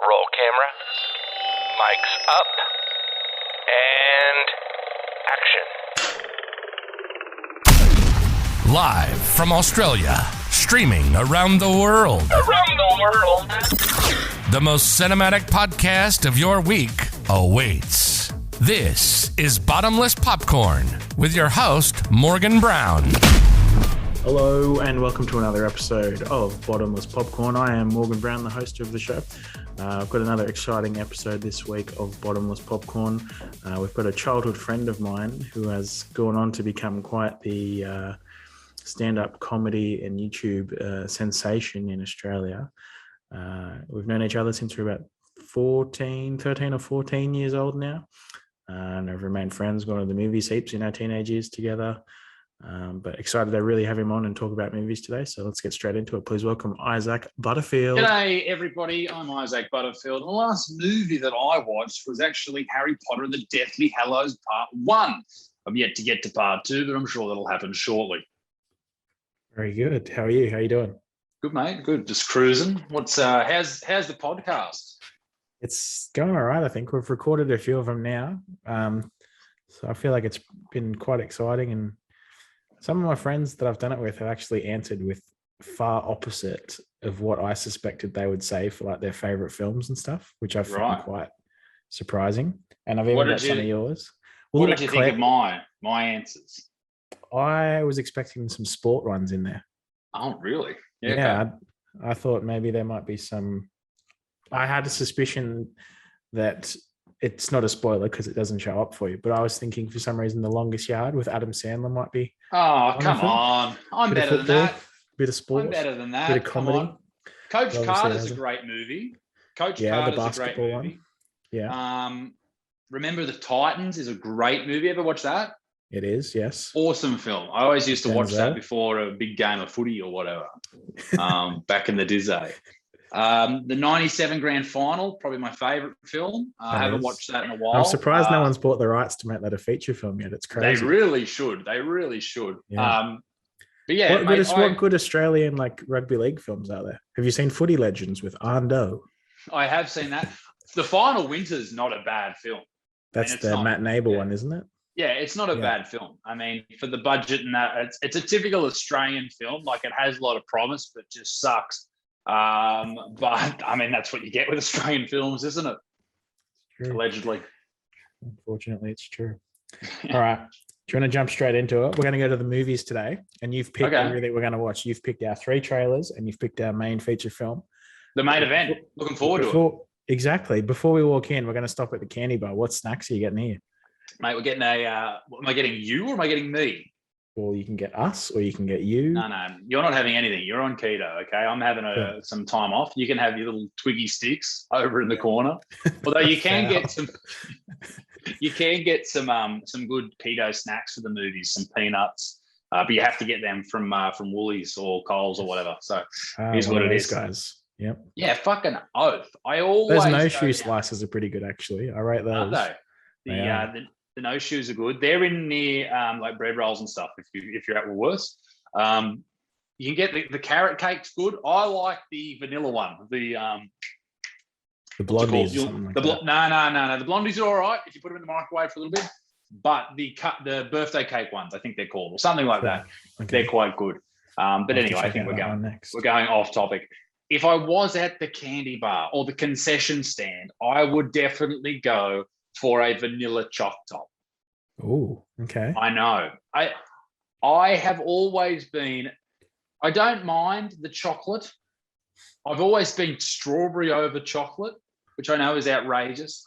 Roll camera. Mics up. And action. Live from Australia, streaming around the world. The most cinematic podcast of your week awaits. This is Bottomless Popcorn with your host, Morgan Brown. Hello and welcome to another episode of Bottomless Popcorn. I am Morgan Brown, the host of the show. I've got another exciting episode this week of Bottomless Popcorn. We've got a childhood friend of mine who has gone on to become quite the stand-up comedy and YouTube sensation in Australia. We've known each other since we're about 13 or 14 years old now. And I've remained friends, gone to the movies heaps in our teenage years together. But excited to really have him on and talk about movies today. So let's get straight into it. Please welcome Isaac Butterfield. G'day, everybody. I'm Isaac Butterfield. The last movie that I watched was actually Harry Potter and the Deathly Hallows Part 1. I'm yet to get to Part 2, but I'm sure that'll happen shortly. Very good. How are you? How are you doing? Good, mate. Good. Just cruising. How's the podcast? It's going all right, I think. We've recorded a few of them now. So I feel like it's been quite exciting, and some of my friends that I've done it with have actually answered with far opposite of what I suspected they would say for like their favorite films and stuff, which I found quite surprising. And I've even got some of yours. What did you think of my answers? I was expecting some sport ones in there. Oh, really? Yeah. Okay. I thought maybe there might be some. I had a suspicion that it's not a spoiler because it doesn't show up for you, but I was thinking for some reason The Longest Yard with Adam Sandler might be. Oh, come on. I'm better than that. Bit of sport. I'm better than that. Bit of comedy. Coach Carter's a great movie. Coach Carter's a great movie. One. Yeah. Remember the Titans is a great movie. Ever watch that? It is, yes. Awesome film. I always used to watch that before a big game of footy or whatever. Back in the Disney. The 97 Grand Final, probably my favorite film. I haven't watched that in a while. I'm surprised no one's bought the rights to make that a feature film yet. It's crazy. They really should. Yeah. But yeah, what good Australian like rugby league films are there? Have you seen Footy Legends with Arndo? I have seen that. The Final Winter's not a bad film. That's the Matt Nable one, isn't it? Yeah, it's not a bad film. I mean, for the budget and that, it's a typical Australian film. Like it has a lot of promise, but just sucks. But I mean, that's what you get with Australian films, isn't it? True. Allegedly. Unfortunately, it's true. All right. Do you want to jump straight into it? We're going to go to the movies today, and you've picked everything we're going to watch. You've picked our 3 trailers, and you've picked our main feature film. The main event. Looking forward to it. Exactly. Before we walk in, we're going to stop at the candy bar. What snacks are you getting here? Mate, we're getting am I getting you or am I getting me? Well, you can get us or you can get you. No, you're not having anything. You're on keto, okay? I'm having some time off. You can have your little Twiggy sticks over in the corner. Although you can get some good keto snacks for the movies, some peanuts. But you have to get them from Woolies or Coles or whatever. So here's what it is, guys. Yep. Yeah, fucking oath. I always those no-shoe slices are pretty good, actually. I rate those. Aren't they? The no shoes are good. They're in near like bread rolls and stuff. If you're at Woolworths, you can get the carrot cake's good. I like the vanilla one. The blondies. No. The blondies are all right if you put them in the microwave for a little bit. But the birthday cake ones, I think they're called, or something like that. Okay. They're quite good. But anyway, I think we're going off topic. If I was at the candy bar or the concession stand, I would definitely go for a vanilla choc top. Oh, okay. I know. I have always been, I don't mind the chocolate. I've always been strawberry over chocolate, which I know is outrageous.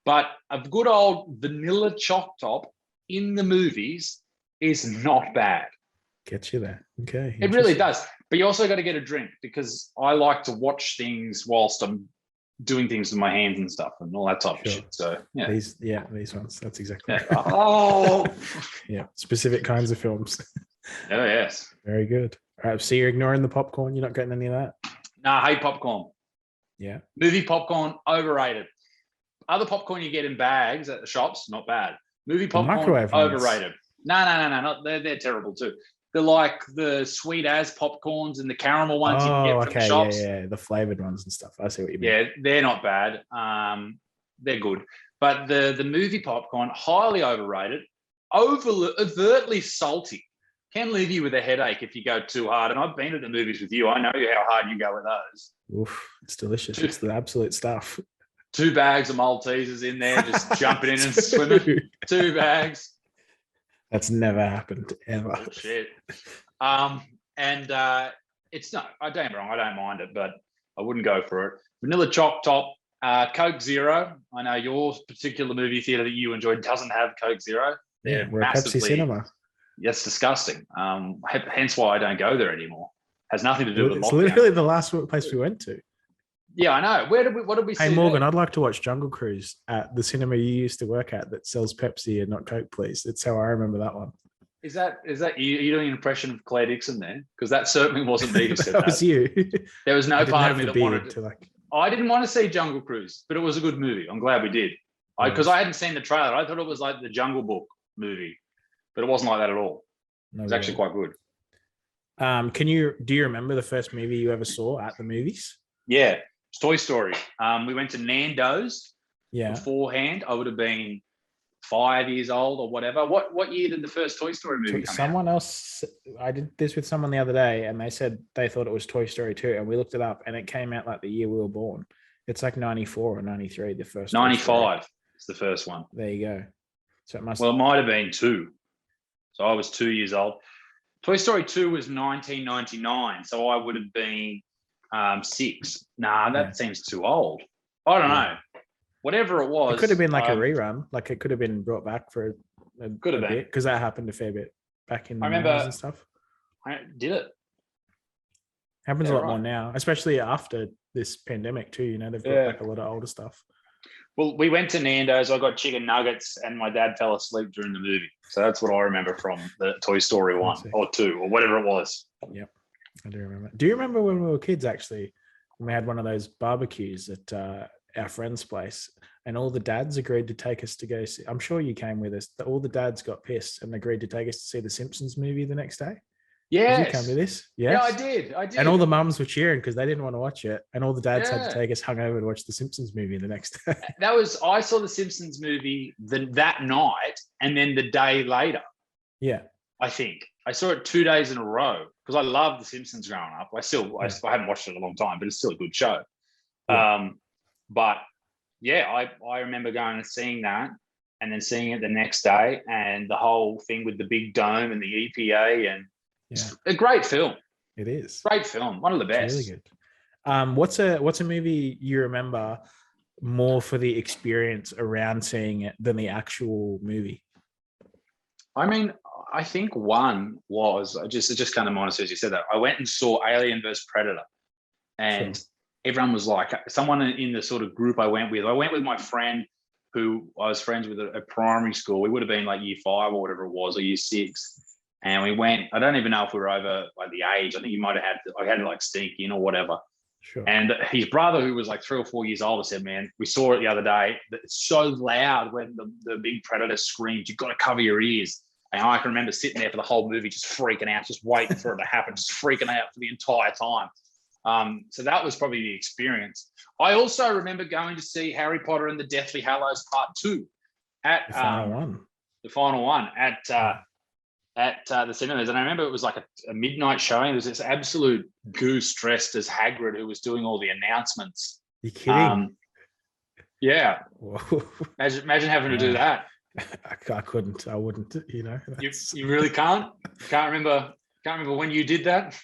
But a good old vanilla choc top in the movies is not bad. Gets you there. Okay. It really does. But you also got to get a drink because I like to watch things whilst I'm doing things with my hands and stuff and all that type of shit. So yeah. These ones. That's exactly right. Oh yeah. Specific kinds of films. Oh yes. Very good. All right. So you're ignoring the popcorn. You're not getting any of that? Nah, I hate popcorn. Yeah. Movie popcorn, overrated. Other popcorn you get in bags at the shops, not bad. Movie popcorn, overrated. No. They're terrible too. They're like the sweet as popcorns and the caramel ones you can get from the shops. Yeah, the flavored ones and stuff. I see what you mean. Yeah, they're not bad. They're good. But the movie popcorn, highly overrated, overtly salty. Can leave you with a headache if you go too hard. And I've been to the movies with you. I know how hard you go with those. Oof, it's delicious. It's the absolute stuff. 2 bags of Maltesers in there, just jumping in and swimming. 2 bags. That's never happened ever. Oh, shit. It's not. I don't get me wrong. I don't mind it, but I wouldn't go for it. Vanilla Choc Top, Coke Zero. I know your particular movie theater that you enjoyed doesn't have Coke Zero. Yeah, we're a Pepsi Cinema. That's disgusting. Hence why I don't go there anymore. Has nothing to do with it's lockdown. Literally the last place we went to. Yeah, I know. What did we see? Hey, Morgan, there? I'd like to watch Jungle Cruise at the cinema you used to work at that sells Pepsi and not Coke, please. That's how I remember that one. Is that you doing an impression of Claire Dixon there? Because that certainly wasn't me who said that. That was you. There was no part of me that wanted to like. I didn't want to see Jungle Cruise, but it was a good movie. I'm glad we did. Because I hadn't seen the trailer. I thought it was like the Jungle Book movie, but it wasn't like that at all. No, it was actually quite good. Do you remember the first movie you ever saw at the movies? Yeah, it's Toy Story. We went to Nando's. Yeah. Beforehand, I would have been 5 years old or whatever. What year did the first Toy Story movie come Someone else, I did this with someone the other day, and they said they thought it was Toy Story 2, and we looked it up, and it came out like the year we were born. It's like 94 or 93, the first. 95 is the first one. There you go. So it must. Well, it might have been 2. So I was 2 years old. Toy Story 2 was 1999, so I would have been 6. Nah, that seems too old. I don't know. Whatever it was. It could have been like a rerun. Like it could have been brought back for a could have been, because that happened a fair bit back in the 90s and stuff. Did it? Happens a lot more now, especially after this pandemic too. You know, they've brought back a lot of older stuff. Well, we went to Nando's. I got chicken nuggets, and my dad fell asleep during the movie. So that's what I remember from the Toy Story 1 or 2 or whatever it was. Yep, I do remember. Do you remember when we were kids? Actually, when we had one of those barbecues at our friend's place, and all the dads agreed to take us to go see. I'm sure you came with us. All the dads got pissed and agreed to take us to see the Simpsons movie the next day. Yeah, did you come to this? Yes. Yeah, I did. And all the mums were cheering because they didn't want to watch it, and all the dads had to take us hungover to watch the Simpsons movie the next day. I saw the Simpsons movie that night, and then the day later. Yeah, I think I saw it 2 days in a row because I loved the Simpsons growing up. I haven't watched it in a long time, but it's still a good show. Yeah. But yeah, I remember going and seeing that, and then seeing it the next day, and the whole thing with the big dome and the EPA, and it's a great film. It is great film, one of the best. It's really good. What's a movie you remember more for the experience around seeing it than the actual movie? I mean, I think one was it just kind of minus as you said that. I went and saw Alien vs Predator, and everyone was like, someone in the sort of group I went with my friend who I was friends with at primary school. We would have been like year 5 or whatever it was, or year 6. And we went, I don't even know if we were over like the age. I think you might have I had to like sneak in or whatever. Sure. And his brother, who was like 3 or 4 years older, said, man, we saw it the other day. It's so loud when the big predator screams, you've got to cover your ears. And I can remember sitting there for the whole movie, just freaking out, just waiting for it to happen, just freaking out for the entire time. So that was probably the experience. I also remember going to see Harry Potter and the Deathly Hallows Part 2 at the final one. The final one at the cinemas. And I remember it was like a midnight showing. There was this absolute goose dressed as Hagrid who was doing all the announcements. You kidding? Yeah. Imagine having to do that. I couldn't. I wouldn't. You know. You really can't. Can't remember when you did that.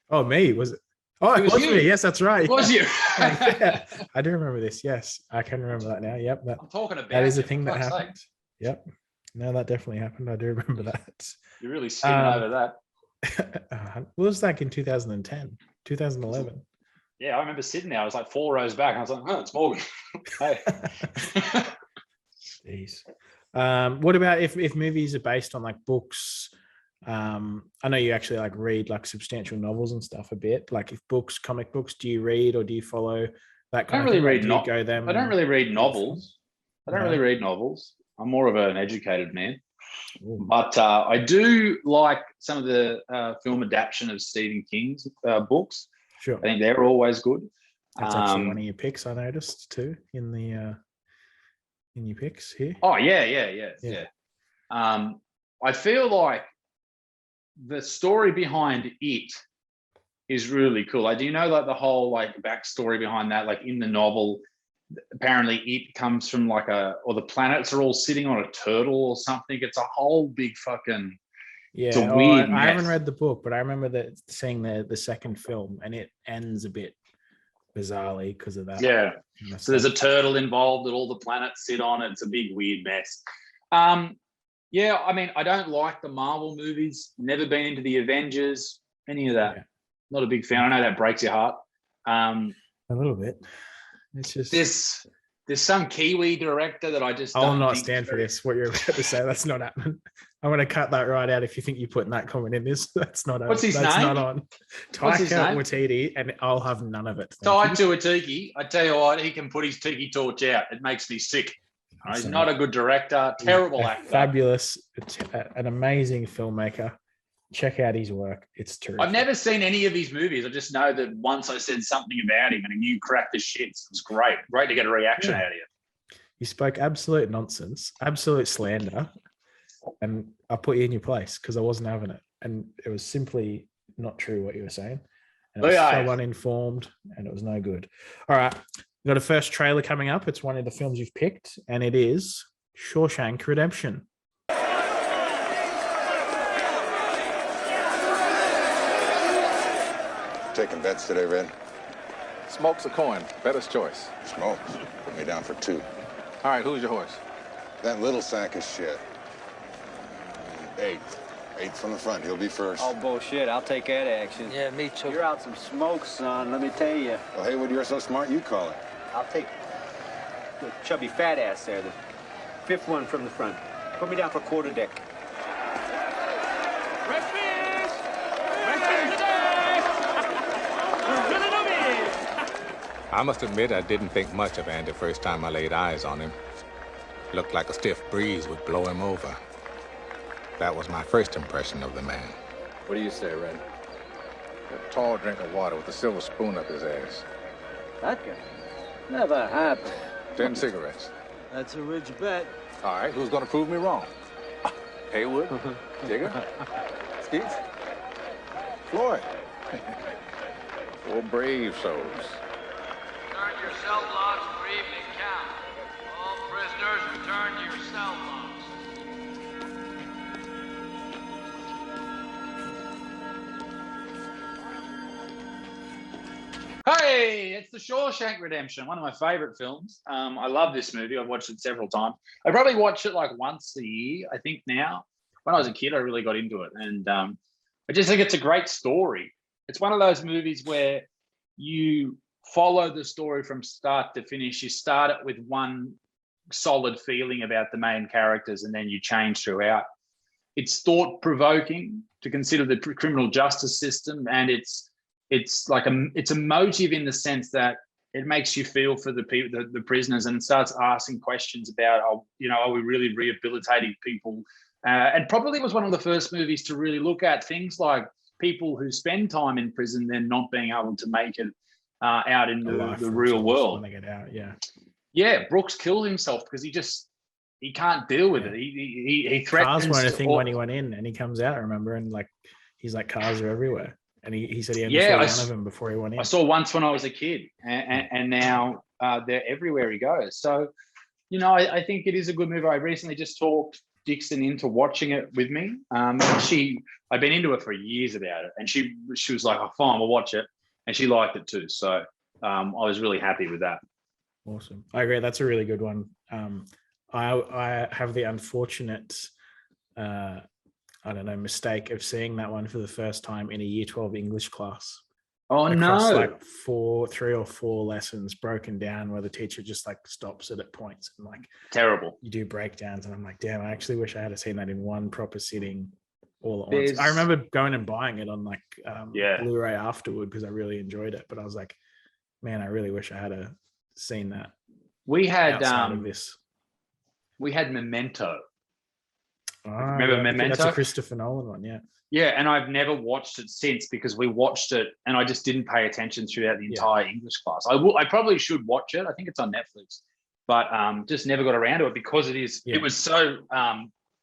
Oh, me? Was it? Oh, it was me. Yes, that's right. It was you. Yeah. I do remember this. Yes, I can remember that now. Yep. I'm talking about that is a thing that happened. Yep. No, that definitely happened. I do remember that. You're really skimming over that. What was that in 2010, 2011? Yeah, I remember sitting there. I was like 4 rows back. And I was like, oh, it's Morgan. Hey. Jeez. What about if movies are based on like books? I know you actually like read like substantial novels and stuff a bit. Like if comic books, do you read or do you follow that kind of thing? I don't really read novels. I'm more of an educated man. But I do like some of the film adaptation of Stephen King's books. Sure. I think they're always good. That's actually one of your picks, I noticed too in your picks here. Oh yeah. I feel like the story behind it is really cool. I do know like the whole like backstory behind that. Like in the novel, apparently it comes from like or the planets are all sitting on a turtle or something. It's a whole big fucking. It's a weird I haven't read the book, but I remember seeing the second film, and it ends a bit bizarrely because of that. Yeah. So there's a turtle involved that all the planets sit on. It's a big weird mess. Yeah, I mean, I don't like the Marvel movies. Never been into the Avengers, any of that. Yeah. Not a big fan. I know that breaks your heart. A little bit. It's just there's some Kiwi director that I just. I'll not stand for this. What you're about to say, that's not happening. I'm going to cut that right out. If you think you're putting that comment in this, that's not. What's his name? That's not on. Taika Waititi, and I'll have none of it. Taika Waititi. I tell you what, he can put his tiki torch out. It makes me sick. He's not a good director. Terrible actor. Fabulous, an amazing filmmaker. Check out his work. It's terrific. I've never seen any of his movies. I just know that once I said something about him and he cracked the shits. It was great. Great to get a reaction out of you. You spoke absolute nonsense, absolute slander, and I put you in your place because I wasn't having it. And it was simply not true what you were saying. And it was so uninformed and it was no good. All right. We've got a first trailer coming up. It's one of the films you've picked, and it is Shawshank Redemption. Taking bets today, Red? Smoke's a coin. Better's choice. Smokes. Put me down for 2. All right, who's your horse? That little sack of shit. 8. 8 from the front. He'll be first. Oh, bullshit. I'll take that action. Yeah, me too. You're out some smoke, son. Let me tell you. Well, Haywood, you're so smart, you call it. I'll take the chubby fat ass there, the 5th one from the front. Put me down for quarter deck. I must admit I didn't think much of Andy first time I laid eyes on him. Looked like a stiff breeze would blow him over. That was my first impression of the man. What do you say, Red? A tall drink of water with a silver spoon up his ass. That guy? Never happened. 10 cigarettes. That's a rich bet. All right, who's gonna prove me wrong? Haywood? Jigger? Skeets? Floyd? 4 brave souls. Return to your cell blocks for evening count. All prisoners return to your cell blocks. Hey, it's the Shawshank Redemption, one of my favorite films. I love this movie. I've watched it several times. I probably watch it like once a year, I think now. When I was a kid, I really got into it. And I just think it's a great story. It's one of those movies where you follow the story from start to finish. You start it with one solid feeling about the main characters, and then you change throughout. It's thought-provoking to consider the criminal justice system, and it's like it's emotive in the sense that it makes you feel for the people, the prisoners, and starts asking questions about, are we really rehabilitating people? And probably was one of the first movies to really look at things like people who spend time in prison then not being able to make it out in the real world. When they get out, yeah. Brooks killed himself because he can't deal with it. He threatens. Cars weren't a thing when he went in, and he comes out. Remember, and like he's like, cars are everywhere. And he said he only saw one of them before he went in. I saw once when I was a kid, and now they're everywhere he goes. So, I think it is a good movie. I recently just talked Dixon into watching it with me. I've been into it for years about it, and she was like, "Oh, fine, we'll watch it," and she liked it too. So I was really happy with that. Awesome. I agree. That's a really good one. I have the unfortunate mistake of seeing that one for the first time in a year 12 English class. Oh, across no. Like 3 or 4 lessons broken down where the teacher just like stops it at points and like terrible. You do breakdowns, and I'm like, damn, I actually wish I had seen that in one proper sitting all at once. I remember going and buying it on like Blu-ray afterward because I really enjoyed it. But I was like, man, I really wish I had seen that. We had outside of this. We had Memento. Remember Memento? That's a Christopher Nolan one, yeah. Yeah, and I've never watched it since because we watched it and I just didn't pay attention throughout the entire English class. I probably should watch it. I think it's on Netflix, but just never got around to it because it was so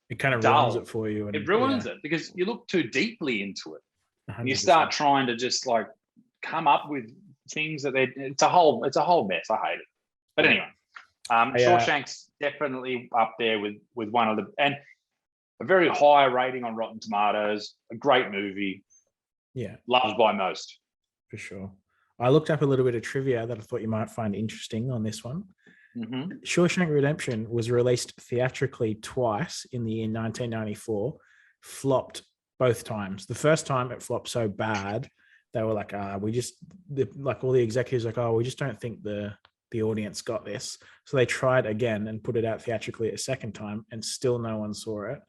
it kind of dull. ruins it for you. And, it ruins it because you look too deeply into it. 100%. You start trying to just like come up with things that it's a whole mess. I hate it. But anyway, Shawshank's definitely up there with one of the and a very high rating on Rotten Tomatoes. A great movie. Yeah, loved by most for sure. I looked up a little bit of trivia that I thought you might find interesting on this one. Mm-hmm. Shawshank Redemption was released theatrically twice in the year 1994, flopped both times. The first time it flopped so bad, they were like, all the executives like, we just don't think the audience got this. So they tried again and put it out theatrically a second time and still no one saw it.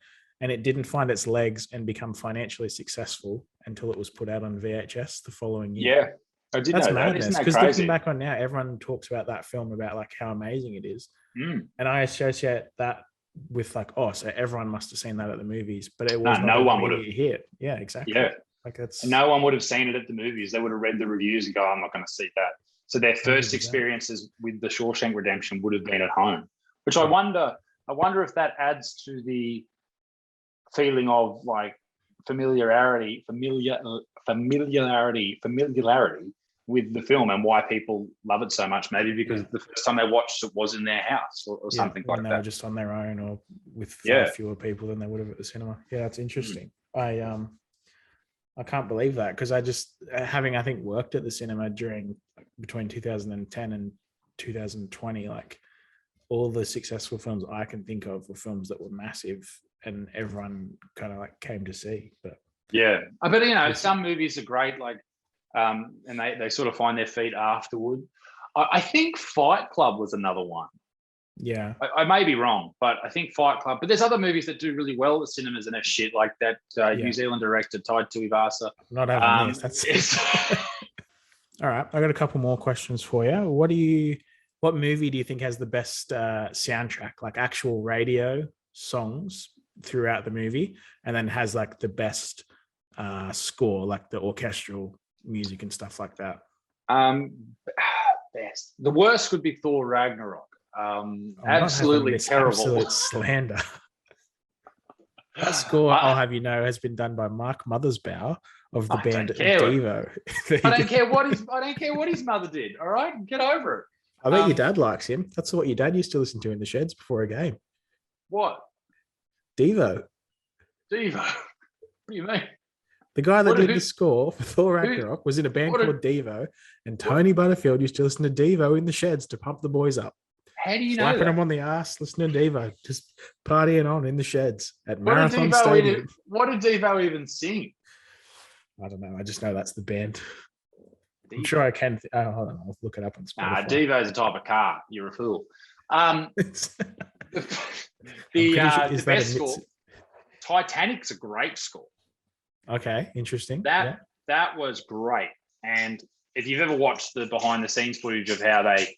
And it didn't find its legs and become financially successful until it was put out on VHS the following year. Yeah. I did That's know madness. That. Because looking back on now, everyone talks about that film about like how amazing it is. And I associate that with like, so everyone must have seen that at the movies, but it was no one would have hit. Yeah, exactly. Yeah. Like that's no one would have seen it at the movies. They would have read the reviews and go, I'm not going to see that. So their first experiences with the Shawshank Redemption would have been at home, which I wonder if that adds to the feeling of like familiarity with the film and why people love it so much. Maybe because the first time they watched it was in their house or something like that. They were just on their own or with fewer people than they would have at the cinema. Yeah, that's interesting. I can't believe that because I just I think worked at the cinema between 2010 and 2020, like all the successful films I can think of were films that were massive and everyone kind of like came to see. But some movies are great, like and they sort of find their feet afterward. I think Fight Club was another one. Yeah, I may be wrong, but I think Fight Club. But there's other movies that do really well at cinemas and that shit, like that New Zealand director Taika Waititi. Not having this. That's all right. I got a couple more questions for you. What movie do you think has the best soundtrack, like actual radio songs throughout the movie, and then has like the best score, like the orchestral music and stuff like that? Best. The worst would be Thor Ragnarok. Absolutely terrible. Absolute slander. That score, I'll have you know, has been done by Mark Mothersbaugh of the band Devo. I don't care what his mother did. All right, get over it. I bet your dad likes him. That's what your dad used to listen to in the sheds before a game. What? Devo. What do you mean? The guy that did the score for Thor Ragnarok was in a band called Devo, and Tony Butterfield used to listen to Devo in the sheds to pump the boys up. How do you know Slapping that? them on the ass, listening to Devo, just partying on in the sheds at Marathon Stadium. What did Devo even sing? I don't know. I just know that's the band. Devo. I'm sure I can. Hold on, I'll look it up on Spotify. Devo's a type of car. You're a fool. The best score. Titanic's a great score. Okay, interesting. That was great. And if you've ever watched the behind the scenes footage of how they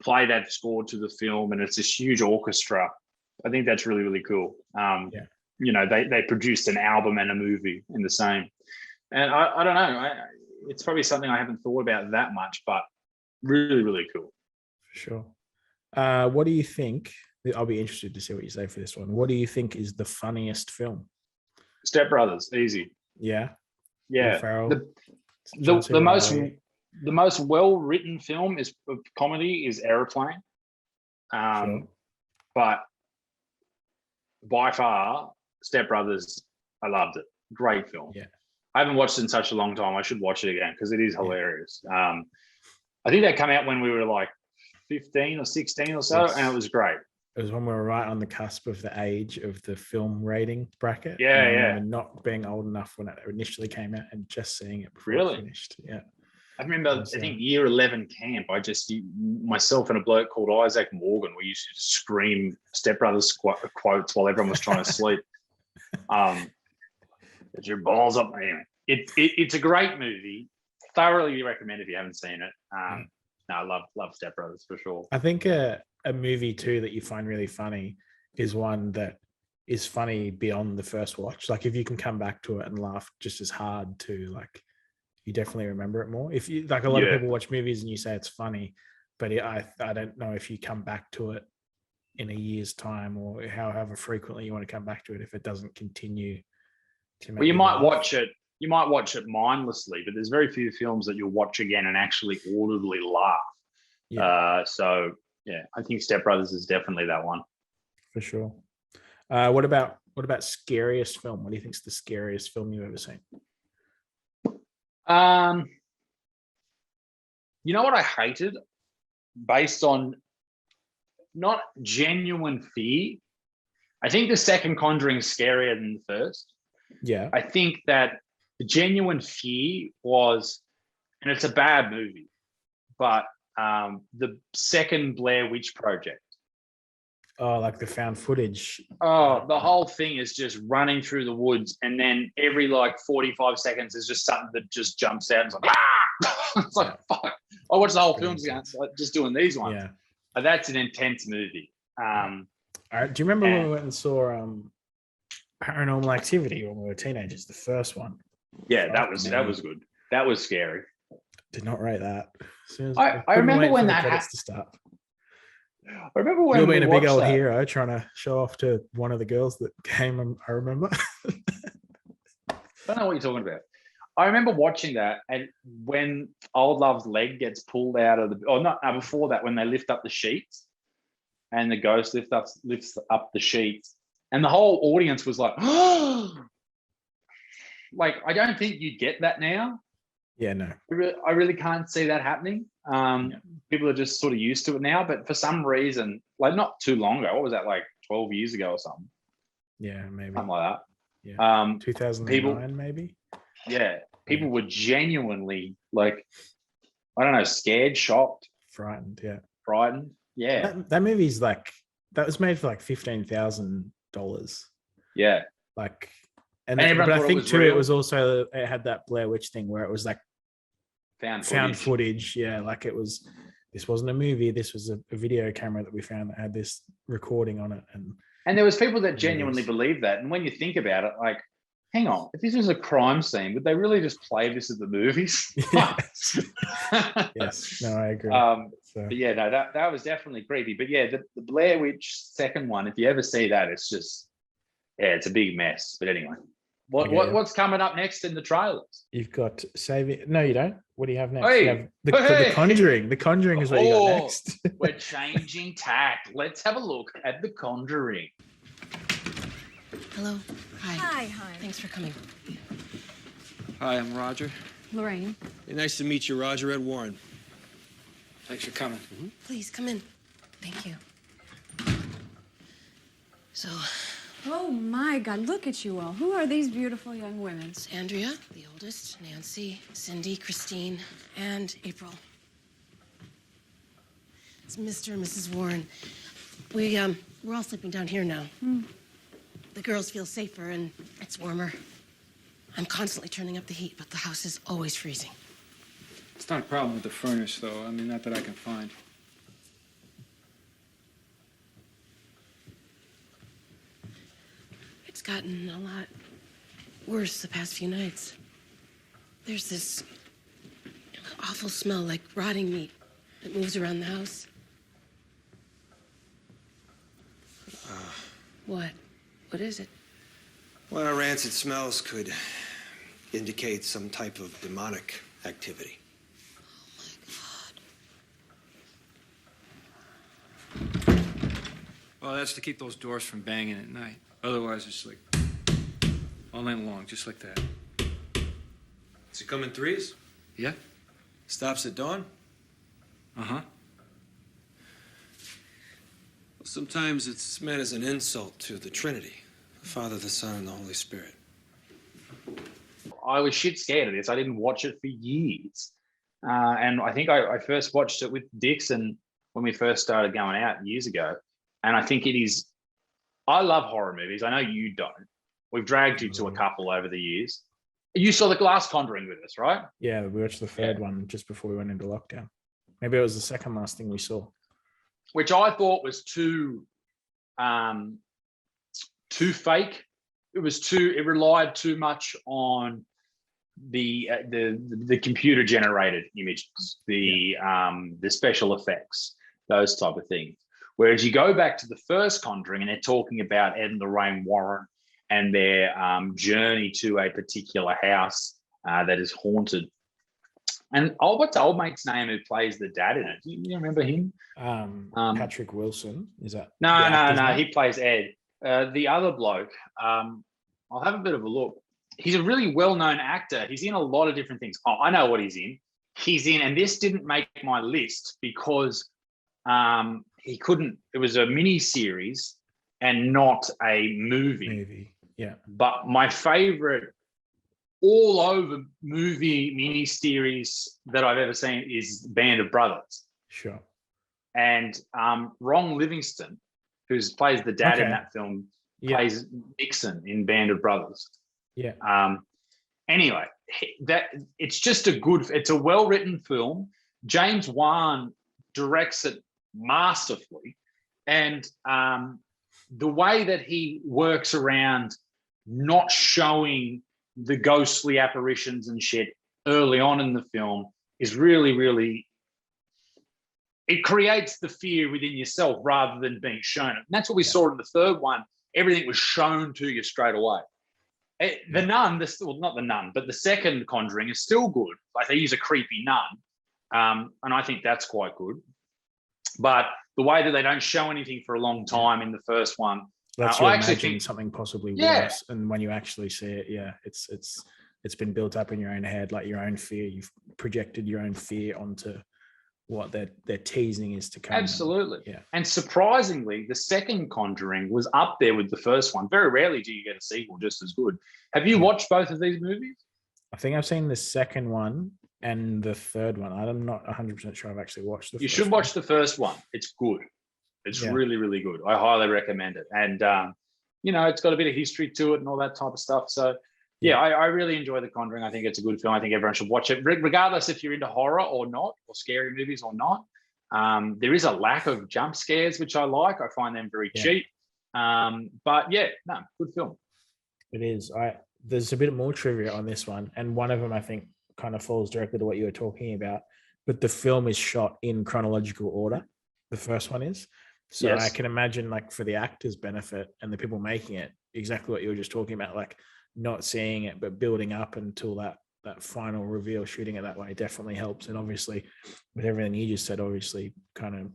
play that score to the film, and it's this huge orchestra, I think that's really, really cool. They produced an album and a movie in the same. And I don't know. It's probably something I haven't thought about that much, but really, really cool. For sure. What do you think? I'll be interested to see what you say for this one. What do you think is the funniest film? Step Brothers, easy. Yeah. The most well-written film of comedy is Aeroplane. Sure. But by far, Step Brothers, I loved it. Great film. Yeah. I haven't watched it in such a long time. I should watch it again because it is hilarious. I think that came out when we were like 15 or 16 or so, and it was great. It was when we were right on the cusp of the age of the film rating bracket. And not being old enough when it initially came out and just seeing it before it finished. Yeah. I remember, I think year 11 camp, myself and a bloke called Isaac Morgan, we used to scream Step Brothers quotes while everyone was trying to sleep. Get your balls up. Anyway, it's a great movie. Thoroughly recommend if you haven't seen it. I love Step Brothers for sure. I think a movie too that you find really funny is one that is funny beyond the first watch. Like if you can come back to it and laugh just as hard too, like you definitely remember it more. If you like, a lot of people watch movies and you say it's funny, but I don't know if you come back to it in a year's time or however frequently you want to come back to it, if it doesn't continue to make you might laugh. watch it. You might watch it mindlessly, but there's very few films that you'll watch again and actually audibly laugh. Yeah. So yeah, I think Step Brothers is definitely that one. For sure. What about Scariest Film? What do you think is the scariest film you've ever seen? You know what I hated? Based on not genuine fear. I think the second Conjuring is scarier than the first. Yeah. I think that the genuine fear was, and it's a bad movie, but the second Blair Witch Project. Oh, like the found footage. Oh, the whole thing is just running through the woods, and then every like 45 seconds is just something that just jumps out and it's like, ah! It's like, fuck. I watched the whole film just doing these ones. Yeah. But that's an intense movie. Do you remember when we went and saw Paranormal Activity when we were teenagers? The first one. Yeah, that was good. That was scary. Did not rate that. I remember when that happened to start. I remember when you're being a big old hero trying to show off to one of the girls that came. I remember. I don't know what you're talking about. I remember watching that, and when Old Love's leg gets pulled out of before that, when they lift up the sheets, and the ghost lifts up the sheets, and the whole audience was like, oh! Like, I don't think you'd get that now. Yeah, no. I really can't see that happening. People are just sort of used to it now, but for some reason, like not too long ago, what was that, like 12 years ago or something? Yeah, maybe. Something like that. Yeah. 2009, maybe? Yeah. People were genuinely like, I don't know, scared, shocked. Frightened, yeah. Frightened, yeah. That movie's like, that was made for like $15,000. Yeah. Like, but I think too, it was also, it had that Blair Witch thing where it was like found footage. Yeah, like this wasn't a movie. This was a video camera that we found that had this recording on it. And there was people that genuinely believed that. And when you think about it, like, hang on, if this was a crime scene, would they really just play this at the movies? Yes. Yes. No, I agree. But yeah, no, that was definitely creepy. But yeah, the Blair Witch second one, if you ever see that, it's just, yeah, it's a big mess. But anyway. What's coming up next in the trailers? You've got No, you don't. What do you have next? You have the Conjuring. The Conjuring is what you got next. We're changing tack. Let's have a look at The Conjuring. Hello. Hi. Hi. Thanks for coming. Hi, I'm Roger. Lorraine. Hey, nice to meet you, Roger. Ed Warren. Thanks for coming. Mm-hmm. Please come in. Thank you. So. Oh my God, look at you all. Who are these beautiful young women? It's Andrea, the oldest, Nancy, Cindy, Christine, and April. It's Mr. and Mrs. Warren. We're all sleeping down here now. The girls feel safer and it's warmer. I'm constantly turning up the heat, but the house is always freezing. It's not a problem with the furnace, though. I mean, not that I can find. It's gotten a lot worse the past few nights. There's this awful smell like rotting meat that moves around the house. What? What is it? Well, rancid smells could indicate some type of demonic activity. Oh, my God. Well, that's to keep those doors from banging at night. Otherwise, it's like all night long, just like that. Does it come in threes? Yeah. Stops at dawn? Uh-huh. Well, sometimes it's meant as an insult to the Trinity, the Father, the Son, and the Holy Spirit. I was shit scared of this. I didn't watch it for years. And I think I first watched it with Dixon when we first started going out years ago. And I think it is, I love horror movies. I know you don't. We've dragged you to a couple over the years. You saw the last Conjuring with us, right? Yeah, we watched the third one just before we went into lockdown. Maybe it was the second last thing we saw. Which I thought was too too fake. It relied too much on the computer generated images, the special effects, those type of things. Whereas you go back to the first Conjuring and they're talking about Ed and Lorraine Warren and their journey to a particular house that is haunted. And what's the old mate's name who plays the dad in it? Do you remember him? Patrick Wilson, is that? No. He plays Ed. The other bloke, I'll have a bit of a look. He's a really well-known actor. He's in a lot of different things. Oh, I know what he's in. He's in, and this didn't make my list because he couldn't. It was a mini series and not a movie. Yeah. But my favorite all over movie mini series that I've ever seen is Band of Brothers. Sure. And Ron Livingston, who plays the dad in that film, plays Nixon in Band of Brothers. Yeah. Anyway, it's a well-written film. James Wan directs it masterfully. And the way that he works around not showing the ghostly apparitions and shit early on in the film is really, really, it creates the fear within yourself rather than being shown it. And that's what we saw in the third one. Everything was shown to you straight away. The Nun, not the Nun, but the second Conjuring is still good. Like they use a creepy nun. And I think that's quite good. But the way that they don't show anything for a long time in the first one, that's I actually think something possibly worse. And when you actually see it, it's been built up in your own head, like your own fear. You've projected your own fear onto what their teasing is to come. Absolutely. Yeah. And surprisingly, the second Conjuring was up there with the first one. Very rarely do you get a sequel just as good. Have you watched both of these movies? I think I've seen the second one and the third one. I'm not 100% sure I've actually watched the first one. You should watch the first one. It's good. It's really, really good. I highly recommend it. And, it's got a bit of history to it and all that type of stuff. So, I really enjoy The Conjuring. I think it's a good film. I think everyone should watch it, regardless if you're into horror or not, or scary movies or not. There is a lack of jump scares, which I like. I find them very cheap. Good film. It is. There's a bit more trivia on this one. And one of them, I think, kind of falls directly to what you were talking about. But the film is shot in chronological order. The first one is. So I can imagine, like, for the actors' benefit and the people making it, exactly what you were just talking about, like not seeing it, but building up until that final reveal, shooting it that way definitely helps. And obviously, with everything you just said, obviously kind of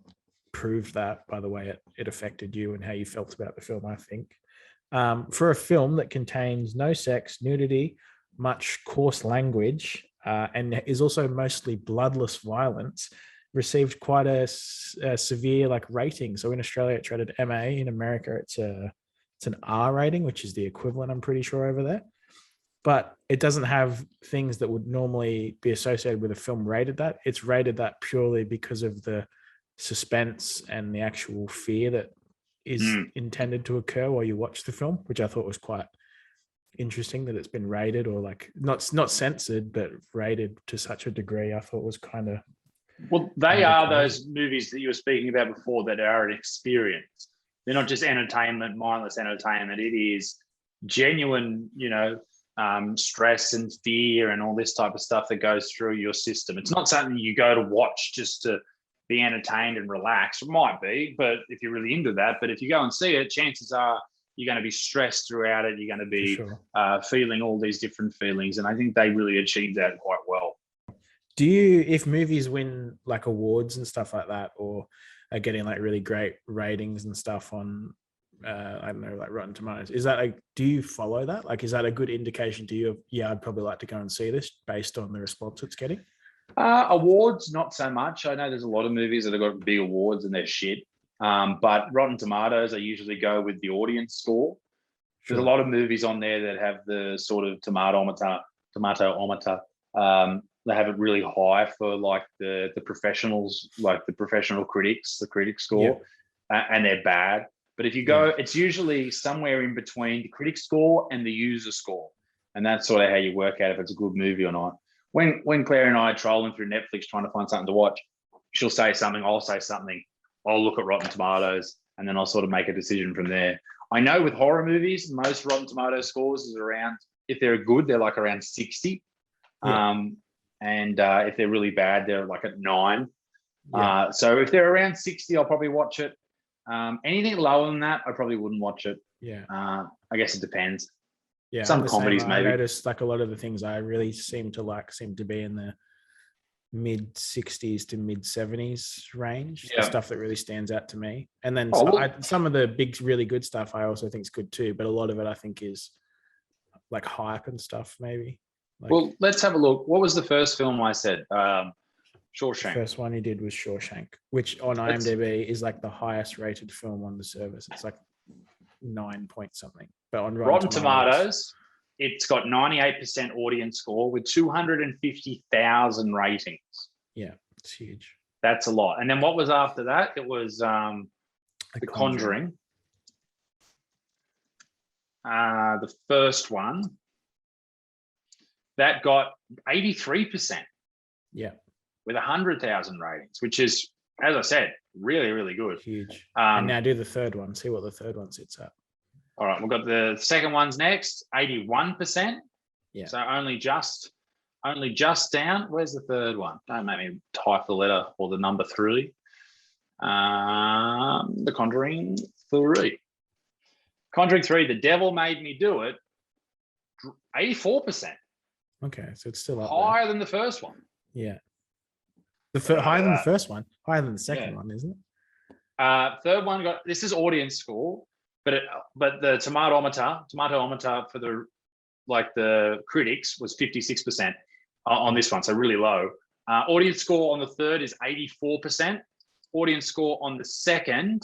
proved that by the way it affected you and how you felt about the film, I think. For a film that contains no sex, nudity, much coarse language, and is also mostly bloodless violence, received quite a severe rating. So in Australia, it's rated MA. In America, it's an R rating, which is the equivalent, I'm pretty sure, over there. But it doesn't have things that would normally be associated with a film rated that. It's rated that purely because of the suspense and the actual fear that is intended to occur while you watch the film, which I thought was quite interesting that it's been rated, or not censored, but rated to such a degree. I thought was kind of... Well, they are those movies that you were speaking about before that are an experience. They're not just entertainment, mindless entertainment. It is genuine, stress and fear and all this type of stuff that goes through your system. It's not something you go to watch just to be entertained and relaxed. It might be, but if you're really into that. But if you go and see it, chances are you're going to be stressed throughout it. You're going to be feeling all these different feelings. And I think they really achieved that quite well. Do you, if movies win awards and stuff like that, or are getting really great ratings and stuff on, I don't know, Rotten Tomatoes, is that do you follow that? Is that a good indication to you of, I'd probably like to go and see this based on the response it's getting? Awards, not so much. I know there's a lot of movies that have got big awards and they're shit. But Rotten Tomatoes, I usually go with the audience score. Sure. There's a lot of movies on there that have the sort of tomato-ometer. They have it really high for the professionals, the professional critics, the critic score, and they're bad. But if you go, it's usually somewhere in between the critic score and the user score. And that's sort of how you work out if it's a good movie or not. When Claire and I are trolling through Netflix trying to find something to watch, she'll say something, I'll say something, I'll look at Rotten Tomatoes, and then I'll sort of make a decision from there. I know with horror movies, most Rotten Tomato scores is around, if they're good, they're like around 60. Yeah. And if they're really bad, they're like at 9. Yeah. So if they're around 60, I'll probably watch it. Anything lower than that, I probably wouldn't watch it. Yeah. I guess it depends. Yeah. Some comedies, maybe. I noticed like a lot of the things I really seem to be in the mid 60s to mid 70s range. The stuff that really stands out to me. And then some of the big, really good stuff I also think is good too. But a lot of it I think is like hype and stuff, maybe. Like, well, let's have a look. What was the first film I said? Shawshank. The first one he did was Shawshank, which on IMDb is like the highest rated film on the service. It's like 9 point something. But on Rotten Tomatoes, it's got 98% audience score with 250,000 ratings. Yeah, it's huge. That's a lot. And then what was after that? It was The Conjuring. The first one. That got 83%. Yeah. With 100,000 ratings, which is, as I said, really, really good. Huge. And now do the third one. See what the third one sits at. All right, we've got the second one's next, 81%. Yeah. So only just down. Where's the third one? Don't make me type the letter or the number 3. The Conjuring 3. Conjuring 3, The Devil Made Me Do It, 84%. Okay, so it's still up higher than the first one. Yeah. Higher than the first one, higher than the second one, isn't it? Third one this is audience score, but the tomatometer for the critics was 56% on this one, so really low. Audience score on the third is 84%. Audience score on the second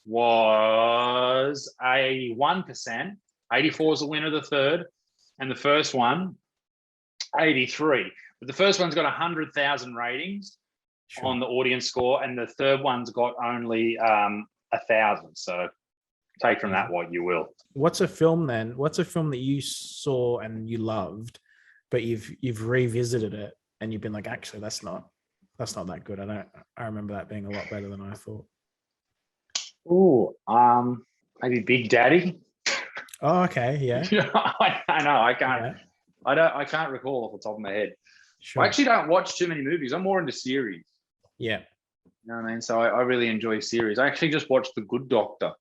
was 81%. 84 is the winner of the third, and the first one 83. But the first one's got 100,000 ratings on the audience score, and the third one's got only 1,000. So take from that what you will. What's a film then? What's a film that you saw and you loved, but you've revisited it and you've been like, actually, that's not that good. I remember that being a lot better than I thought. Oh, maybe Big Daddy. Oh, okay, yeah. I know. I can't. Yeah. I can't recall off the top of my head. Sure. I actually don't watch too many movies. I'm more into series. Yeah. You know what I mean? So I really enjoy series. I actually just watched The Good Doctor.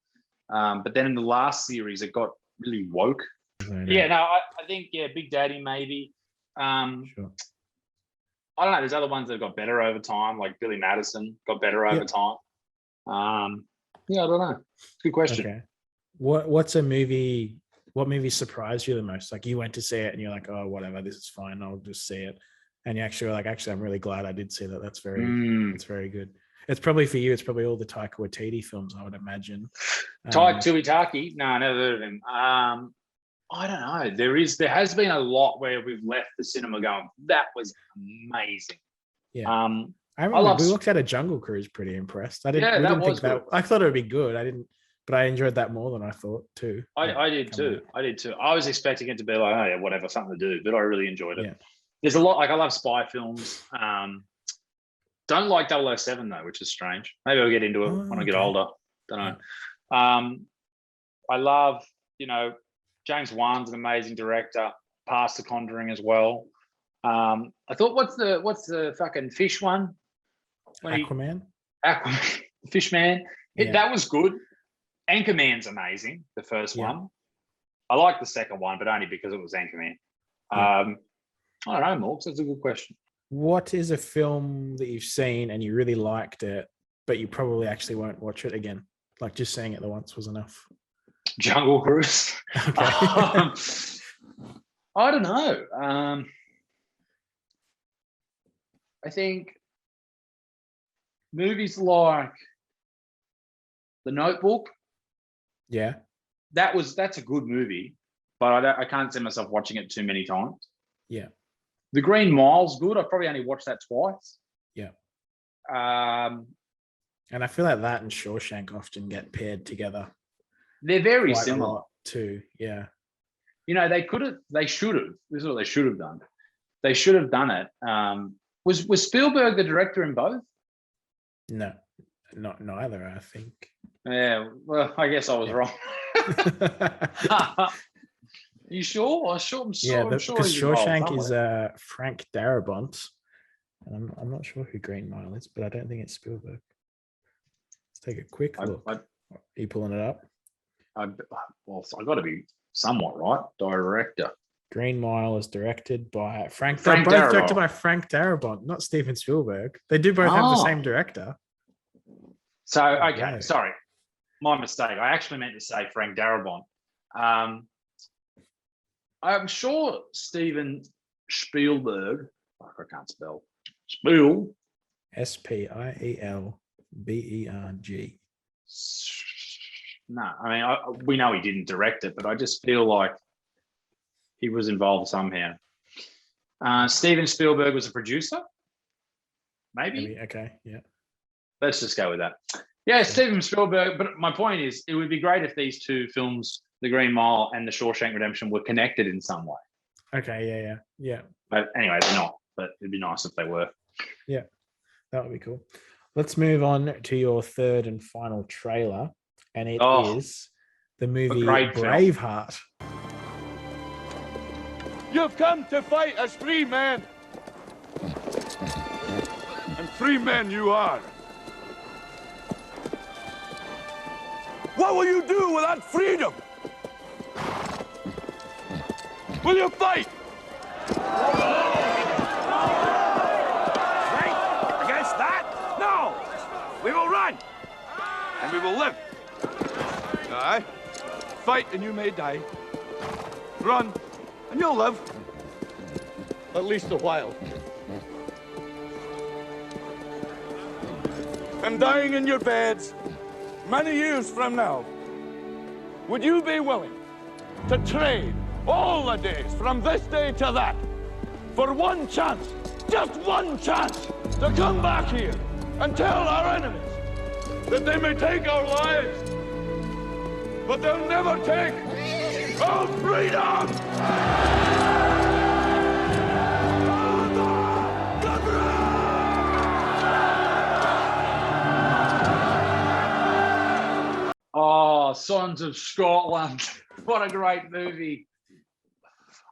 But then in the last series, it got really woke. Yeah, no, I think, Big Daddy maybe. Sure. I don't know. There's other ones that got better over time, like Billy Madison got better over time. Yeah, I don't know. Good question. Okay. What movie surprised you the most? Like you went to see it and you're like, oh, whatever, this is fine. I'll just see it. And you actually were like, actually, I'm really glad I did see that. That's very good. It's probably for you. It's probably all the Taika Waititi films, I would imagine. Tuitaki? No, I never heard of him. I don't know. There has been a lot where we've left the cinema going, that was amazing. Yeah. I remember we looked at a Jungle Cruise pretty impressed. I thought it would be good. But I enjoyed that more than I thought too. I did too. I was expecting it to be like, oh yeah, whatever, something to do, but I really enjoyed it. Yeah. There's a lot, like I love spy films. Don't like 007 though, which is strange. Maybe I'll get into it when I get older. Don't know. I love, James Wan's an amazing director, past The Conjuring as well. I thought, what's the fucking fish one? Aquaman? Aquaman, Fishman. That was good. Anchorman's amazing, the first one. I like the second one, but only because it was Anchorman. I don't know, Morgs, that's a good question. What is a film that you've seen and you really liked it, but you probably actually won't watch it again? Like just seeing it the once was enough. Jungle Cruise. Okay. I don't know. I think movies like The Notebook. Yeah. That's a good movie, but I can't see myself watching it too many times. Yeah. The Green Mile's good. I've probably only watched that twice. Yeah. And I feel like that and Shawshank often get paired together. They're very similar too. Yeah. They should have. This is what they should have done. They should have done it. Was Spielberg the director in both? No, not neither, I think. Yeah, well, I guess I was wrong. You sure? I'm sure because he's involved Shawshank is somewhere. Frank Darabont. And I'm not sure who Green Mile is, but I don't think it's Spielberg. Let's take a quick look. Are you pulling it up? I got to be somewhat right. Director. Green Mile is directed by Frank. Frank They're both Darabont. directed by Frank Darabont, not Steven Spielberg. They do both have the same director. So, okay, sorry. My mistake. I actually meant to say Frank Darabont. I'm sure Steven Spielberg, I can't spell, Spielberg. No, I mean, we know he didn't direct it, but I just feel like he was involved somehow. Steven Spielberg was a producer? Maybe. Okay, yeah. Let's just go with that. Yeah, Steven Spielberg. But my point is, it would be great if these two films, The Green Mile and The Shawshank Redemption, were connected in some way. Okay, yeah. But anyway, they're not. But it'd be nice if they were. Yeah, that would be cool. Let's move on to your third and final trailer, and it is the movie Braveheart. You've come to fight as free men. And free men you are. What will you do with that freedom? Will you fight? Right? Against that? No! We will run! And we will live. Aye. Fight and you may die. Run and you'll live. At least a while. And dying in your beds many years from now, would you be willing to trade all the days from this day to that for one chance, just one chance, to come back here and tell our enemies that they may take our lives, but they'll never take our freedom! Oh, Sons of Scotland. What a great movie.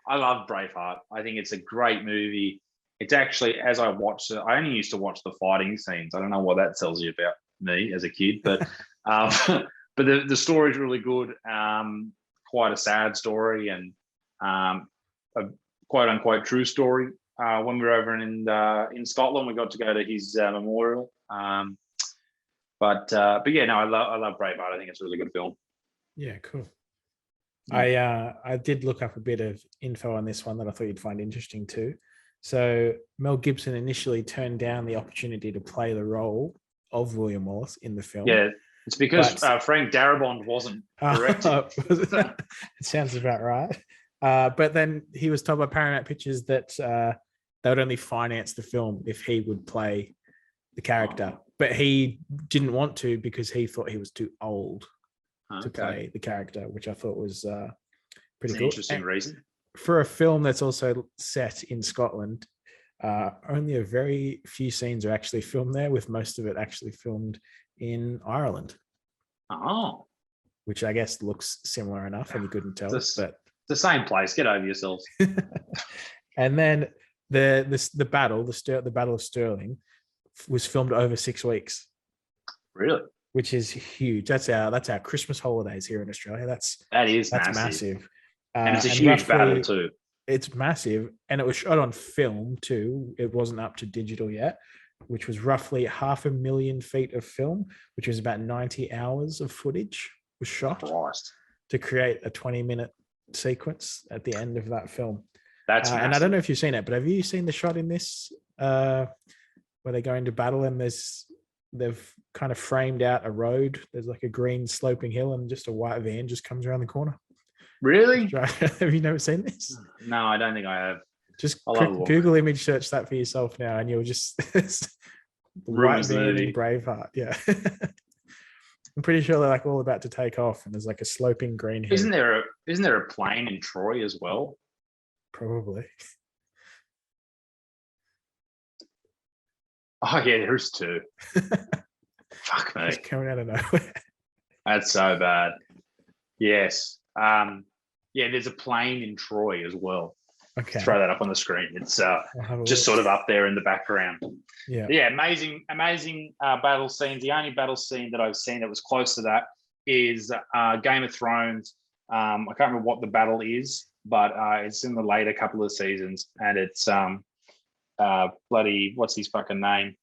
I love Braveheart. I think it's a great movie. It's actually, as I watched it, I only used to watch the fighting scenes. I don't know what that tells you about me as a kid, but but the story is really good. Quite a sad story and a quote unquote true story. When we were over in Scotland, we got to go to his memorial. But yeah, no, I love Braveheart. I think it's a really good film. Yeah, cool. I did look up a bit of info on this one that I thought you'd find interesting too. So Mel Gibson initially turned down the opportunity to play the role of William Wallace in the film. Yeah, it's because Frank Darabont wasn't directing. It sounds about right. But then he was told by Paramount Pictures that they would only finance the film if he would play the character. But he didn't want to because he thought he was too old to play the character, which I thought was pretty cool. Interesting reason. For a film that's also set in Scotland, only a very few scenes are actually filmed there, with most of it actually filmed in Ireland. Oh. Which I guess looks similar enough, and you couldn't tell. But the same place. Get over yourselves. And then the battle of Stirling was filmed over 6 weeks. Really? Which is huge. That's our Christmas holidays here in Australia. That's massive. And it's a huge battle too. It's massive, and it was shot on film too. It wasn't up to digital yet, which was roughly 500,000 feet of film, which was about 90 hours of footage was shot to create a 20-minute sequence at the end of that film. That's and I don't know if you've seen it, but have you seen the shot in this where they go into battle and they've kind of framed out a road? There's like a green sloping hill and just a white van just comes around the corner. Really? Have you never seen this? No, I don't think I have. Just Google image search that for yourself now, and you'll just white van in Braveheart. Yeah, I'm pretty sure they're like all about to take off, and there's like a sloping green hill. Isn't there a plane in Troy as well? Probably. Oh yeah, there's two. Fuck me. It's coming out of nowhere. That's so bad. Yes. There's a plane in Troy as well. Okay. Throw that up on the screen. It's just sort of up there in the background. Yeah. Amazing battle scenes. The only battle scene that I've seen that was close to that is Game of Thrones. I can't remember what the battle is, but it's in the later couple of seasons, and it's bloody, what's his fucking name?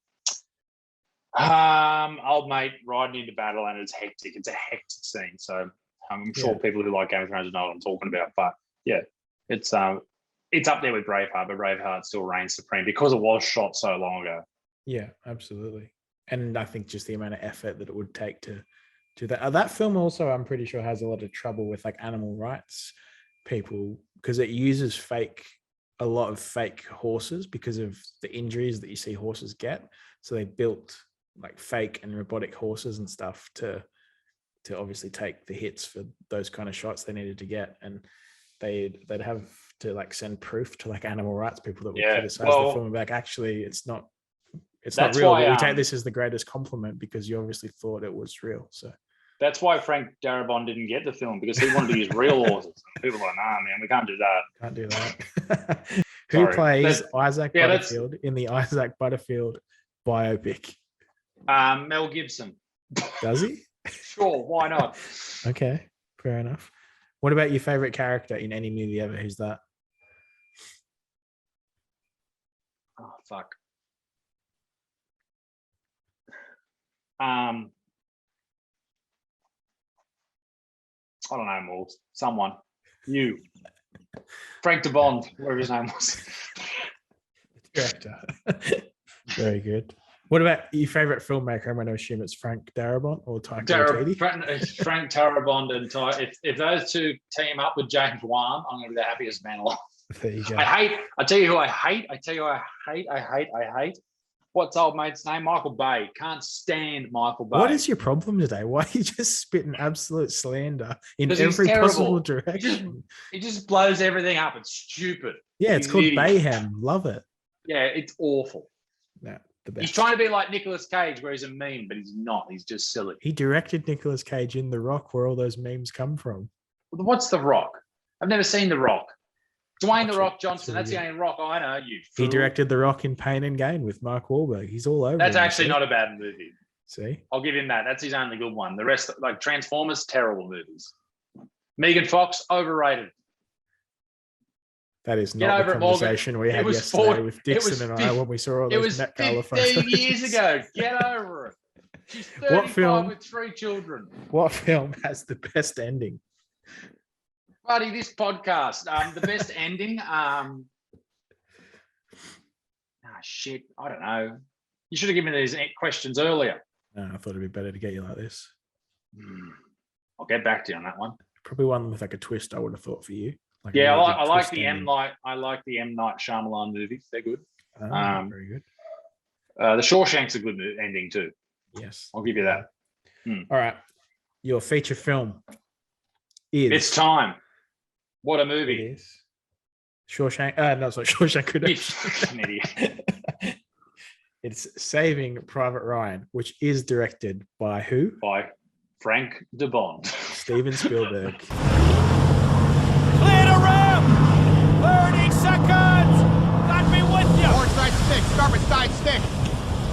Old mate riding into battle, and it's hectic. It's a hectic scene. So I'm sure people who like Game of Thrones know what I'm talking about. But yeah, it's up there with Braveheart, but Braveheart still reigns supreme because it was shot so long ago. Yeah, absolutely. And I think just the amount of effort that it would take to do that. That film also, I'm pretty sure, has a lot of trouble with like animal rights people because it uses a lot of fake horses because of the injuries that you see horses get. So they built like fake and robotic horses and stuff to obviously take the hits for those kind of shots they needed to get, and they'd have to like send proof to like animal rights people that would criticize the film and be like, actually it's not real, but we take this as the greatest compliment because you obviously thought it was real. So that's why Frank Darabont didn't get the film, because he wanted to use real horses. People were like, nah, man, we can't do that. Can't do that. Who plays Isaac Butterfield in the Isaac Butterfield biopic? Mel Gibson. Does he? Sure, why not? Okay, fair enough. What about your favorite character in any movie ever? Who's that? Oh, fuck. I don't know, Morgs. Someone. You. Frank DeBond, whatever his name was. Director. Very good. What about your favorite filmmaker? I'm going to assume it's Frank Darabont or Taika Waititi. Frank Darabont and Ty. If those two team up with James Wan, I'm going to be the happiest man alive. There you go. I tell you who I hate. I hate. What's old mate's name? Michael Bay. Can't stand Michael Bay. What is your problem today? Why are you just spitting absolute slander in every possible direction? He just blows everything up. It's stupid. Yeah, it's called Bayhem. Love it. Yeah, it's awful. No, the best. He's trying to be like Nicolas Cage, where he's a meme, but he's not. He's just silly. He directed Nicolas Cage in The Rock, where all those memes come from. What's The Rock? I've never seen The Rock. Dwayne The Rock Johnson. That's the only Rock I know. You fool. He directed The Rock in Pain and Gain with Mark Wahlberg. He's all over. That's actually not a bad movie. See? I'll give him that. That's his only good one. The rest, like Transformers, terrible movies. Megan Fox, overrated. That is not the conversation we had yesterday with Dixon and I when we saw all those Met Gala photos. It was 15 years ago. Get over it. She's 35 with 3 children. What film has the best ending? Buddy, this podcast. The best ending. Shit. I don't know. You should have given me these questions earlier. No, I thought it'd be better to get you like this. I'll get back to you on that one. Probably one with like a twist. I would have thought for you. Like I like the M Night. I like the M Night Shyamalan movies. They're good. Very good. The Shawshank's a good ending too. Yes, I'll give you that. All right, your feature film is. It's time. What a movie! It is. Shawshank. No, it's not Shawshank Redemption. An idiot. It's Saving Private Ryan, which is directed by who? By Frank DeBond. Steven Spielberg. Clear the rim! 30 seconds! Got me with you! North side stick, starboard side stick.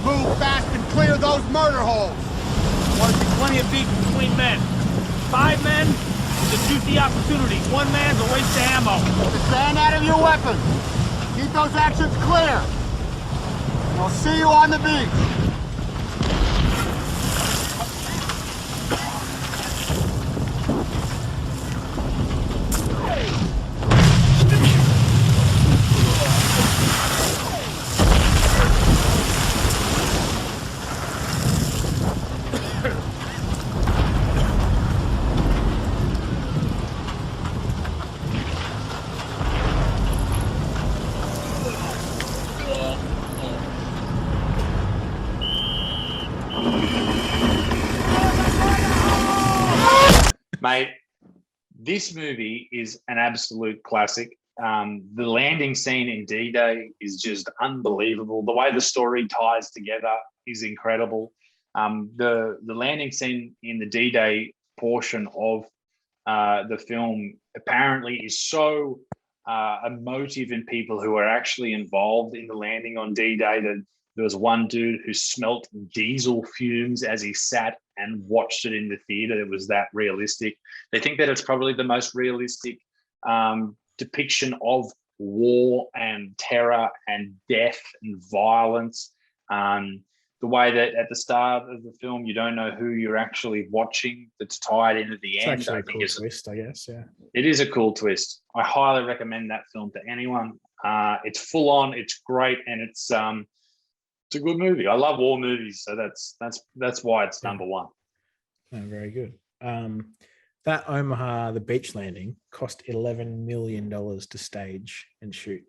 Move fast and clear those murder holes. Want to see plenty of beat between men. 5 men, just use the opportunity. 1 man's a waste of ammo. Just stand out of your weapons. Keep those actions clear. And I'll see you on the beach. Mate, this movie is an absolute classic. The landing scene in D-Day is just unbelievable. The way the story ties together is incredible. The landing scene in the D-Day portion of the film apparently is so emotive in people who are actually involved in the landing on D-Day that there was one dude who smelt diesel fumes as he sat and watched it in the theater. It was that realistic. They think that it's probably the most realistic depiction of war and terror and death and violence. The way that at the start of the film, you don't know who you're actually watching that's tied into the end. It's actually a cool twist, I guess, yeah. It is a cool twist. I highly recommend that film to anyone. It's full on, it's great, and it's a good movie. I love war movies, so that's why it's number one. Oh, very good. That Omaha, the beach landing, cost $11 million to stage and shoot.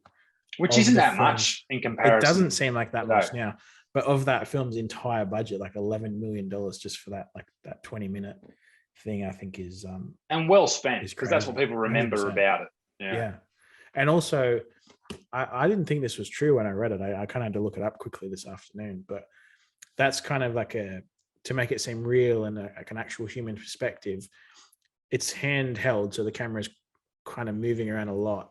Which isn't that much in comparison. It doesn't seem like that much now. But of that film's entire budget, like $11 million just for that, like that 20-minute thing, I think is and well spent, because that's what people remember 100%. About it. Yeah. And also, I didn't think this was true when I read it. I kind of had to look it up quickly this afternoon, but that's kind of like to make it seem real and like an actual human perspective. It's handheld, so the camera's kind of moving around a lot.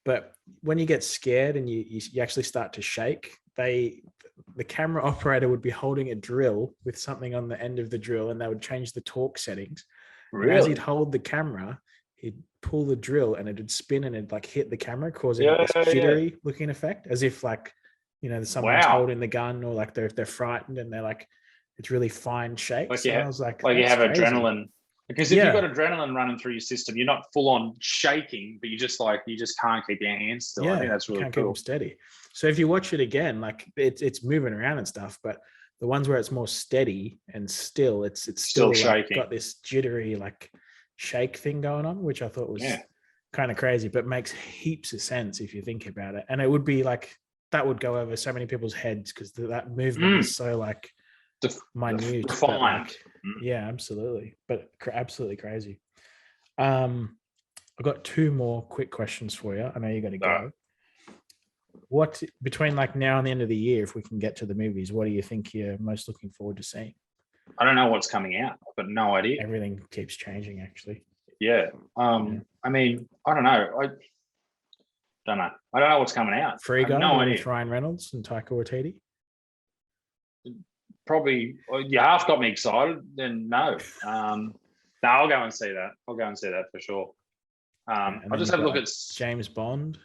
But when you get scared and you actually start to shake, the camera operator would be holding a drill with something on the end of the drill, and they would change the torque settings. Really? And as he'd hold the camera, he'd pull the drill and it'd spin and it'd like hit the camera, causing this jittery looking effect, as if like, someone's holding the gun, or like they're frightened and they're like, it's really fine shakes. Like, I was like you have crazy. Adrenaline. Because if you've got adrenaline running through your system, you're not full on shaking, but you just can't keep your hands still. I think that's really can't cool. Keep them steady. So if you watch it again, like it's moving around and stuff, but the ones where it's more steady and still, it's still shaking. Got this jittery like shake thing going on, which I thought was kind of crazy, but makes heaps of sense if you think about it. And it would be like that would go over so many people's heads because that movement is so like minute. Defined. Yeah, absolutely. But absolutely crazy. I've got two more quick questions for you. I know you're going to go. What, between like now and the end of the year, if we can get to the movies, what do you think you're most looking forward to seeing? I don't know what's coming out. I've got no idea. Everything keeps changing, actually. Yeah. I mean, I don't know. I don't know what's coming out. Free Guy idea. With Ryan Reynolds and Taika Waititi? Probably, you half got me excited, then no. No, I'll go and see that. I'll go and see that for sure. I'll just have a look at James Bond,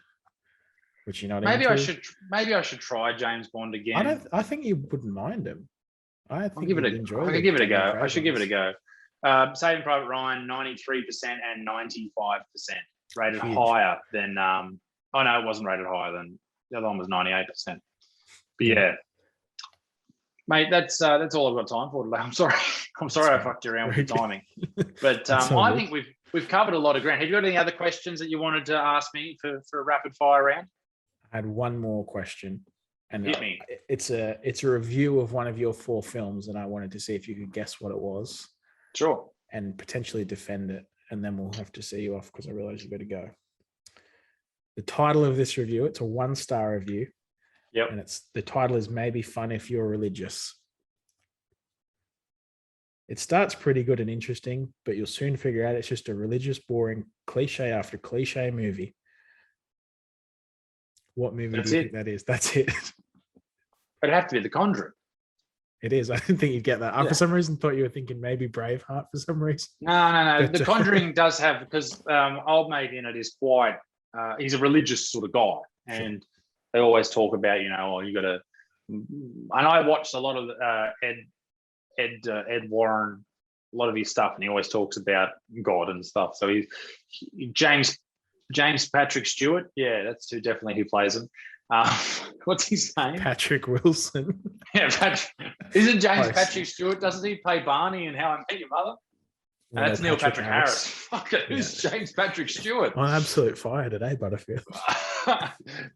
which you're not maybe into. Maybe I should try James Bond again. I think you wouldn't mind him. I think I could give it a go. I should give it a go. Saving Private Ryan, 93% and 95%, rated higher than. Oh no, it wasn't rated higher than the other one was 98%. But yeah. Mate, that's all I've got time for today. I'm sorry I fucked you around with the timing. But I think we've covered a lot of ground. Have you got any other questions that you wanted to ask me for a rapid fire round? I had one more question, and hit me. It's a review of one of your 4 films, and I wanted to see if you could guess what it was. Sure. And potentially defend it, and then we'll have to see you off because I realize you better go. The title of this review, it's a 1-star review. Yep. And the title is Maybe Fun If You're Religious. It starts pretty good and interesting, but you'll soon figure out it's just a religious, boring, cliche after cliche movie. What movie do you think that is? That's it. It'd have to be The Conjuring. It is. I didn't think you'd get that. I, for some reason, thought you were thinking maybe Braveheart for some reason. No. But, The Conjuring does have, because old mate in it is quite, he's a religious sort of guy. And they always talk about, you got to, and I watched a lot of Ed Warren, a lot of his stuff, and he always talks about God and stuff. So he's James Patrick Stewart. Yeah, that's definitely who plays him. What's his name? Patrick Wilson. Yeah, isn't James Patrick Stewart? Doesn't he play Barney in How I Met Your Mother? Yeah, that's Neil Patrick Harris. Fuck it, who's James Patrick Stewart? On absolute fire today, Butterfield.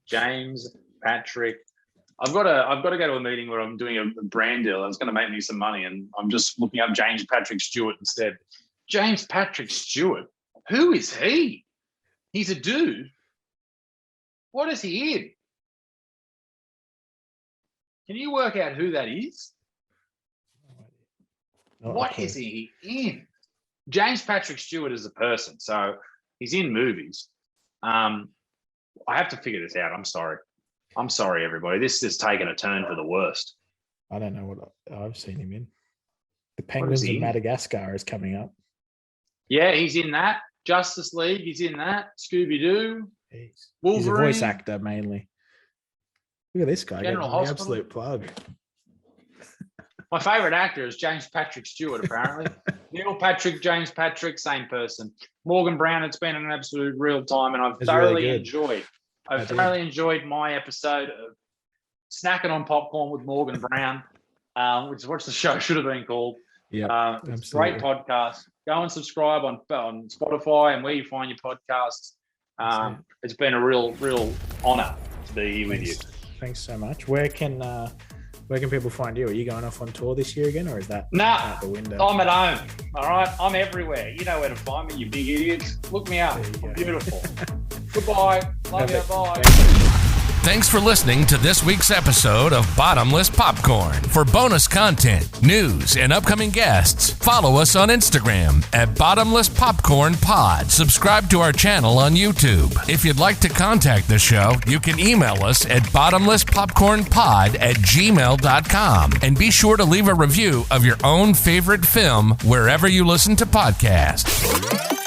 James Patrick. I've got to go to a meeting where I'm doing a brand deal. It's going to make me some money, and I'm just looking up James Patrick Stewart instead. James Patrick Stewart. Who is he? He's a dude. What is he in? Can you work out who that is? What is he in? James Patrick Stewart is a person, so he's in movies. I have to figure this out. I'm sorry, everybody. This is taking a turn for the worst. I don't know what I've seen him in. The Penguins of Madagascar is coming up. Yeah, he's in that. Justice League, he's in that. Scooby-Doo. Wolverine. He's a voice actor mainly. Look at this guy. General getting the Hospital. absolute plug. My favourite actor is James Patrick Stewart, apparently. Neil Patrick, James Patrick, same person. Morgan Brown, it's been an absolute real time, and I've thoroughly enjoyed my episode of Snacking on Popcorn with Morgan Brown, which is what the show should have been called. Yeah, it's a great podcast. Go and subscribe on Spotify and where you find your podcasts. It's been a real honour to be here with you. Thanks so much. Where can people find you? Are you going off on tour this year again, or is that out the window? I'm at home. All right, I'm everywhere. You know where to find me, you big idiots. Look me up. I'm beautiful. Goodbye. Love you. Bye. Thanks for listening to this week's episode of Bottomless Popcorn. For bonus content, news, and upcoming guests, follow us on Instagram at Bottomless Popcorn Pod. Subscribe to our channel on YouTube. If you'd like to contact the show, you can email us at bottomlesspopcornpod@gmail.com. And be sure to leave a review of your own favorite film wherever you listen to podcasts.